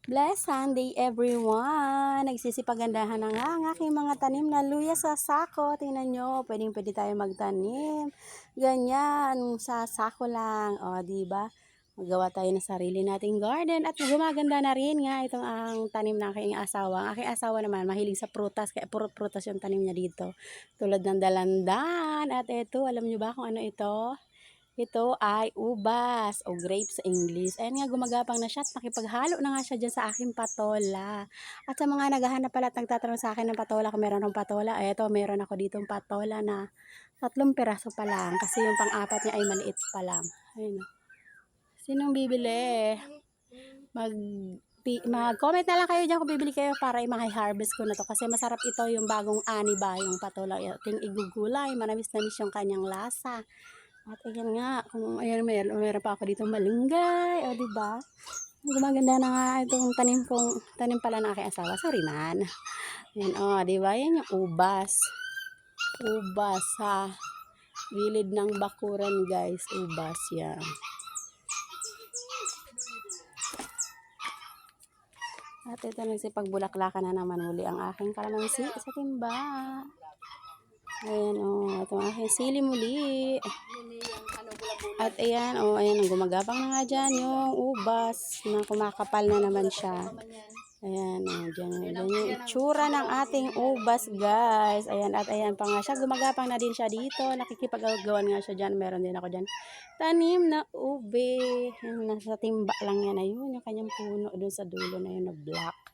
Blessed Sunday everyone! Nagsisipagandahan na nga ang aking mga tanim na luya sa sako. Tingnan nyo, pwede tayo magtanim. Ganyan, sa sako lang. O, diba? Magawa tayo ng sarili nating garden at gumaganda na rin nga itong ang tanim ng aking asawa. Ang aking asawa naman, mahilig sa prutas, kaya puro prutas yung tanim niya dito. Tulad ng dalandan. At ito, alam nyo ba kung ano ito? Ito ay ubas o grapes sa English. Ayan nga, gumagapang na siya at nakipaghalo na nga siya dyan sa aking patola. At sa mga naghahanap pala at nagtatanong sa akin ng patola, kung meron akong patola, eto, meron ako ditong patola na 3 piraso pa lang. Kasi yung pang-apat niya ay maliit pa lang. Ayun. Sinong bibili? Mag-comment na lang kayo dyan kung bibili kayo para i-harvest ko na to. Kasi masarap ito, yung bagong ani ba, yung patola. Ating igugulay, manamis-namis yung kanyang lasa. At ayan nga, kung ayan meron pa ako dito malunggay, o diba? Gumaganda na nga itong tanim pala ng aking asawa. Sorry man. Ayan, o, diba? Yan yung ubas. Ubas sa gilid ng bakuran, guys. Ubas yan. At ito nagsipagbulaklakan na naman uli ang aking kalamansi sa timba. Ayan, o, itong aking sili muli. At ayan, oh, ayan, gumagapang na nga dyan yung ubas na kumakapal na naman siya. Ayan, oh, dyan yung itsura ng ating ubas, guys. Ayan, at ayan pa nga siya, gumagapang na din siya dito. Nakikipag-agawan nga siya dyan. Meron din ako dyan tanim na ube. Yung nasa timba lang yan. Ayun, yung kanyang puno doon sa dulo na yun na black.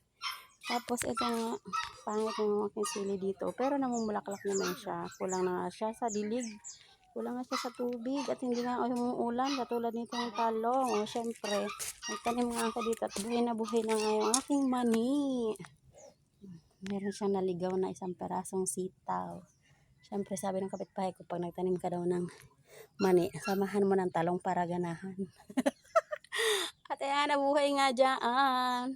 Tapos ito nga, pangit yung aking sili dito. Pero namumulaklak naman siya. Kulang na nga siya sa dilig. Kulang nga siya sa tubig at hindi nga umuulan katulad nitong talong. O syempre, nagtanim nga ako dito at buhay na nga yung aking mani. Meron siyang naligaw na 1 perasong sitaw. Syempre sabi ng kapitbahay ko, pag nagtanim ka daw ng mani, samahan mo ng talong para ganahan. At ayan, nabuhay nga dyan.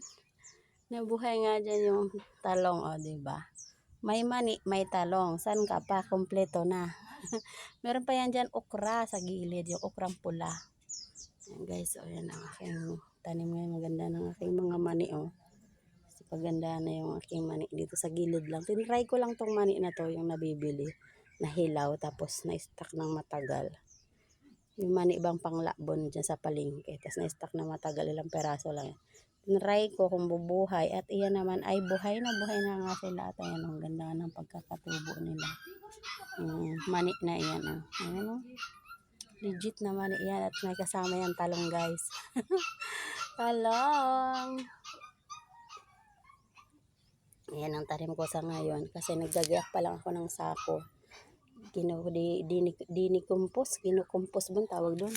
Nabuhay nga dyan yung talong, o diba? May mani, may talong. San ka pa? Kompleto na. Meron pa yan dyan okra sa gilid, yung okrang pula. Ayan guys, o yan ang aking tanim ngayon. Maganda ng aking mga mani, o. Kasi paganda na yung aking mani dito sa gilid lang. Tinry ko lang tong mani na to, yung nabibili. Nahilaw, tapos na-stack ng matagal. Yung mani bang panglabon dyan sa palengke. Tapos na-stack na matagal, ilang peraso lang yan. Tinry ko kung bubuhay at iyan naman ay buhay na nga sila at ayan ang ganda ng pagkakatubo nila. Mani na iyan, oh. Ayan, oh. Legit na mani yan at may kasama yan talong, guys. Talong. Ayan ang tanim ko sa ngayon kasi naggagayak pa lang ako ng sako. Kinukumpos bang tawag doon?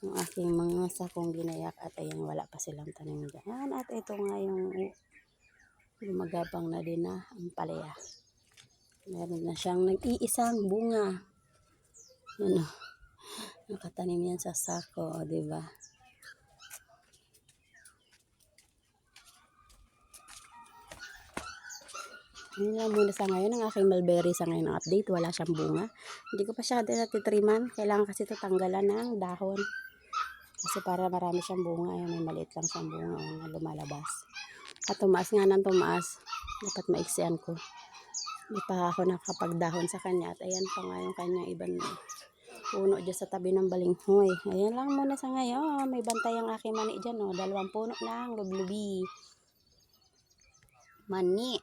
Yung aking mga sakong ginayak at ayan, wala pa silang tanim dyan. At ito nga yung gumagapang na din na ang palaya. Meron na siyang nag-iisang bunga. Yan, oh. Nakatanim yan sa sako, o, diba? Yun lang muna sa ngayon ang aking mulberry sa ngayon update. Wala siyang bunga. Hindi ko pa siya natitriman. Kailangan kasi ito tanggalan ng dahon. Kasi para marami siyang bunga. Ayan, may maliit lang siyang bunga na lumalabas. At tumaas nga ng tumaas. Dapat maiksian ko. Hindi pa ako nakapagdahon sa kanya. At ayan pa nga yung kanyang ibang puno dyan sa tabi ng balinghoy. Ayan lang muna sa ngayon. May bantay ang aking mani dyan. 2 puno lang. Lublubi. Mani.